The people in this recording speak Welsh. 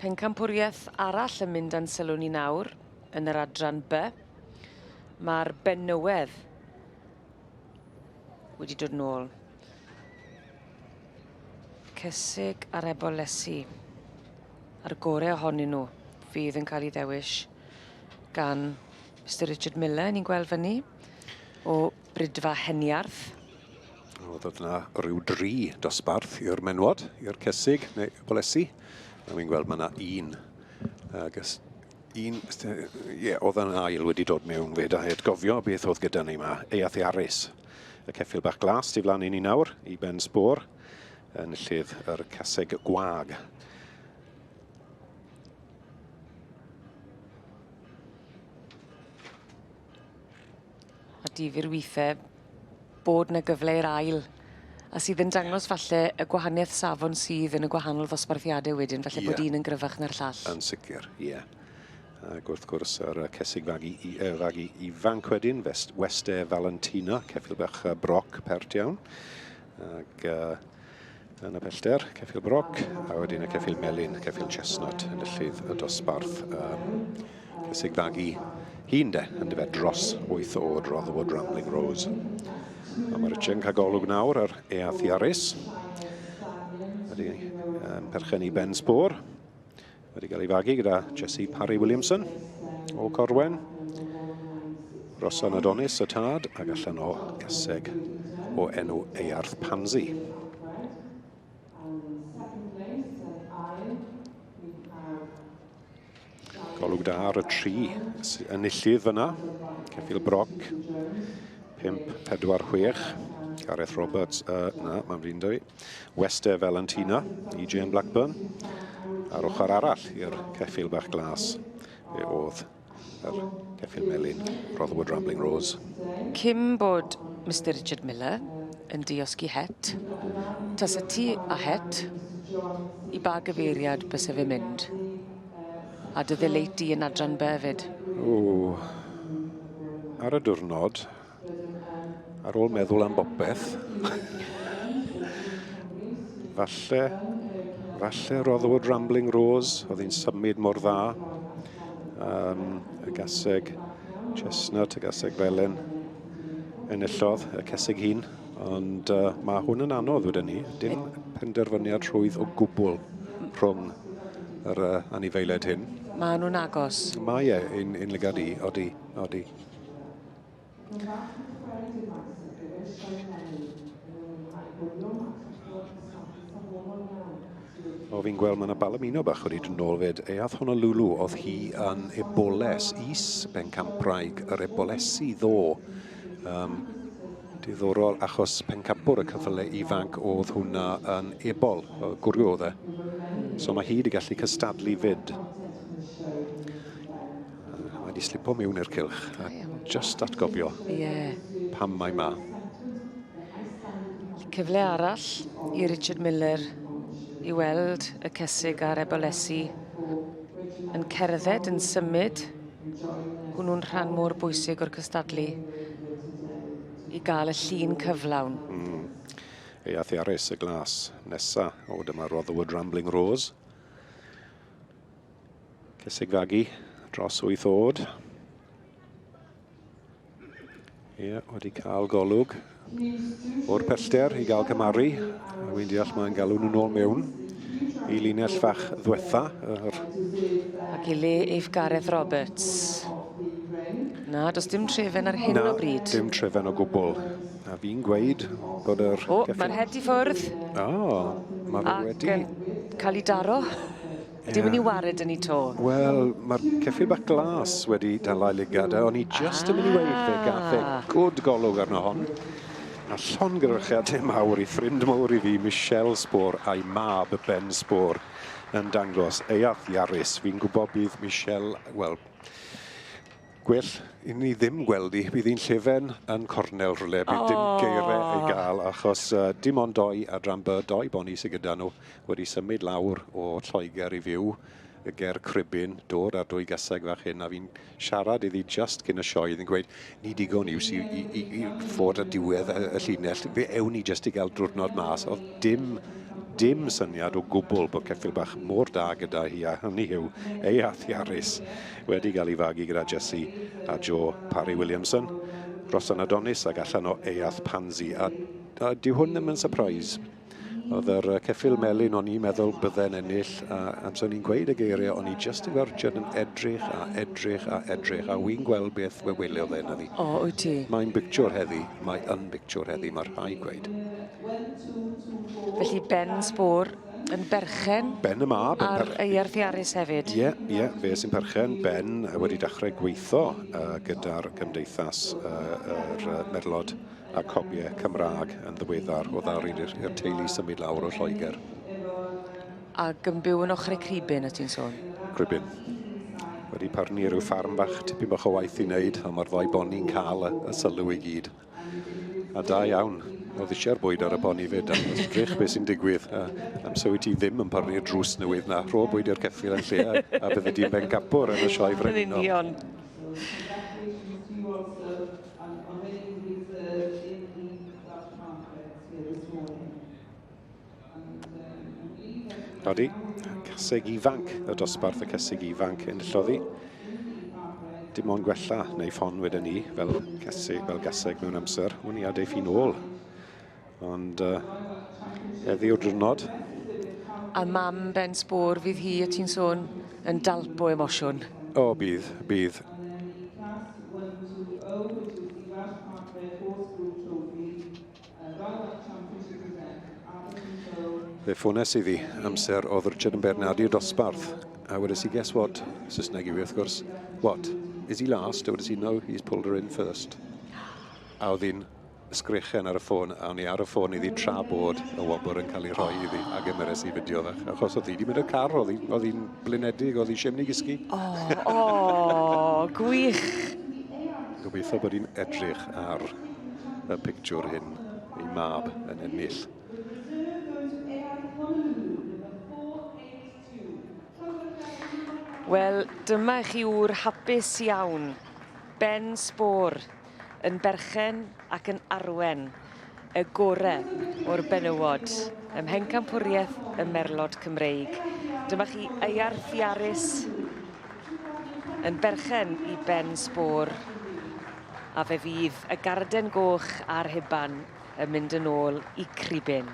Pencampwriaeth arall yn mynd a'n sylw ni nawr yn yr adran B. Mae'r benywedd wedi dod nôl. Cysig a'r ebolesu. A'r gorau ohonyn nhw fydd yn cael ei ddewis gan Mr Richard Miller, ni'n gweld fyny, o Brydfa Heniarth. Oedd yna rhyw 3 dosbarth i'r menwod, i'r cysig neu ebolesu. A mi'n gweld mae yna un. Oedd yn ail wedi dod mewn fyd a gofio beth oedd gyda ni yma. Eath Iarys. Y ceffil bach glas di flan i ni nawr, i ben sbor, yn lledd yr caseg gwag. A difyr weithiau bod na gyfle i'r ail, a sydd yn dangos falle y gwahaniaeth safon sydd yn y gwahanol ddosbarthiadau wedyn, falle bod un yn gryfach na'r llall. Yn sicr, ie. Ac wrth gwrs yr cysig fagu ifanc wedyn, Weste Valentina, ceffil bach broc pert iawn. Ac yn y pellter, ceffil broc, a wedyn y ceffil melyn, ceffil chestnut, yn y lledd y dosbarth. Cysig fagu hun de, yn dyfed dros 8 oed Rotherwood Rambling Rose. A mae Richard yn cael golwg nawr ar Eath Iarys. Wedi perchen i ben sbor. Wedi cael ei fagu gyda Jessie Parry Williamson o Corwen. Rosan Adonis y tad, ac allan o gaseg o enw Earth Pansy. Golwg da ar y 3 enillydd fyna. Ceffil broc. 5-4-6. Gareth Roberts, na, mae'n fi'n dweud. Weste Valentina, EJ yn Blackburn. A'r ochr arall i'r ceffil bach glas. Oedd yr ceffil melyn, Rotherwood Rambling Rose. Cyn bod Mr Richard Miller yn diosgu het, tasa ti a het i ba gyfeiriad bys fe mynd? A dy ddeleiti yn adran befyd? Ar y diwrnod, ar ôl meddwl am bopeth, falle Rotherwood Rambling Rose, oedd hi'n symud mor dda. Y gaseg chestnut, y gaseg felyn, enillodd, y cesig hun. Ond mae hwn yn anodd wedyn ni. Dim penderfyniad rhwydd o gwbl rhwng yr anifeiliaid hyn. Mae nhw'n agos? Mae un lygad i, odi. O, fi'n gweld mae yna balamino bach wedi dod nôl fyd. Eath Honolulu, oedd hi yn eboles is Pencampraig, yr ebolesu ddo. Diddorol, achos Pencampwr y cyfle ifanc oedd hwnna yn ebol, gwrw oedd e. So mae hi wedi gallu cystadlu fyd. Mae wedi slipo mewn i'r cylch, a just atgofio pam mae ma. Cyfle arall i Richard Miller i weld y cysig a'r ebolesu yn cerdded, yn symud. Hwnnw'n rhan mor bwysig o'r cystadlu i gael y llun cyflawn. Eath Iarys y glas nesa o dyma Rotherwood Rambling Rose. Cysig fagu dros 8 oed. Wedi cael golwg o'r pellter i gael cymaru. Wy'n deall mae'n galw nhw'n ôl mewn i linell fach ddwetha. Ac i le eif Gareth Roberts. Na, does dim trefen ar hyn o bryd. Na, dim trefen o gwbl. A fi'n gweud bod yr... Mae'r het i ffwrdd. Mae fe wedi... Ac cael ei daro. Dim yn ei wared yn ei to. Wel, mae'r ceffil bach glas wedi dalai ligad. O'n i just yn mynd i weid fe gath e gwd golwg arno hon. A llongyrychiad mawr i ffrind mawr i fi, Michelle Sbor a'i mab Ben Sbor yn dangos Eath Iarys. Fi'n gwybod bydd Michelle, wel, gwell i ni ddim gweld i. Bydd hi'n llefen yn cornel rhywle. Bydd dim geirau ei gael, achos dim ond 2 adran B, 2 boni sydd gyda nhw wedi symud lawr o Lloegr i fyw y ger Cribyn, dod ar 2 gaseg fach hyn, a fi'n siarad iddi just cyn y sioe, yn gweud, ni digon iws i ffod y diwedd y llinell. Fe ewn ni just i gael diwrnod mas. Oedd dim dim syniad o gwbl bod ceffyl bach mor da gyda hi, a hynny yw ei athiarus wedi cael ei fagu gyda Jessie a Joe Parry Williamson. Rosan Adonis ac allan o Eath Pansy, a dyw hwn ddim yn surprise. Oedd yr ceffyl melyn o'n i'n meddwl bydde'n ennill, a amser ni'n gweud y geiriau, o'n i just y gordiad yn edrych a edrych a edrych, a wy'n gweld beth we weliodd e'n ydi. O, wyt ti? Mae'n bictiwr heddi, mae yn bictiwr heddi, mae'r rhai gweud. Felly Ben Sbor yn berchen Ben y mab. ar eirthiarus hefyd. Ie, fe sy'n perchen. Ben wedi dechrau gweithio gyda'r gymdeithas yr merlod a cobiau Cymraeg yn ddiweddar o ddar i'r teulu symud lawr o Lloegr. Ac yn byw yn ochrau Cribyn, y ti'n sôn? Cribyn. Wedi parnu rhyw ffarm bach, tipyn bach o waith i wneud, a mae'r ddoi boni'n cael y sylw i gyd. A da iawn. Oedd eisiau'r bwyd ar y boni fyd, a edrych beth sy'n digwydd. Amser wyt ti ddim yn parnu'r drws newydd na, rho bwyd i'r ceffyl yn lle, a bydde ti'n ben gapwr yn y sioe frenhinol. Yn union. Odi, caseg ifanc, y dosbarth y caseg ifanc yn lloddi. Dim ond gwella neu ffon wedyn ni fel gaseg mewn amser. Wyn i adau ffin ôl. Ond heddi o'r diwrnod. A mam Ben Sbor fydd hi, y ti'n sôn, yn dalp o emosiwn. O, bydd. Fe ffones iddi amser oedd Richard yn Bernardi'r dosbarth. A wedes i, guess what? Saesneg i fi, wrth gwrs. What? Is he last? A wedes i, no, he's pulled her in first. A oedd hi'n sgrichen ar y ffôn, a o'n i ar y ffôn iddi tra bod y wobr yn cael ei rhoi iddi, ac ymyrys i fideo fe. Achos oedd hi wedi mynd y car, oedd hi'n blinedig, oedd hi eisiau mynd i gysgu. O, gwych. Gobeithio bod hi'n edrych ar y pictiwr hyn, ei mab yn ennill. Wel, dyma chi yw'r hapus iawn. Ben Sbor yn berchen ac yn arwen y gorau o'r benywod ym Mhencampwriaeth y Merlod Cymreig. Dyma chi eirthiarus yn berchen i Ben Sbor, a fe fydd y garden goch a'r huban yn mynd yn ôl i Cribyn.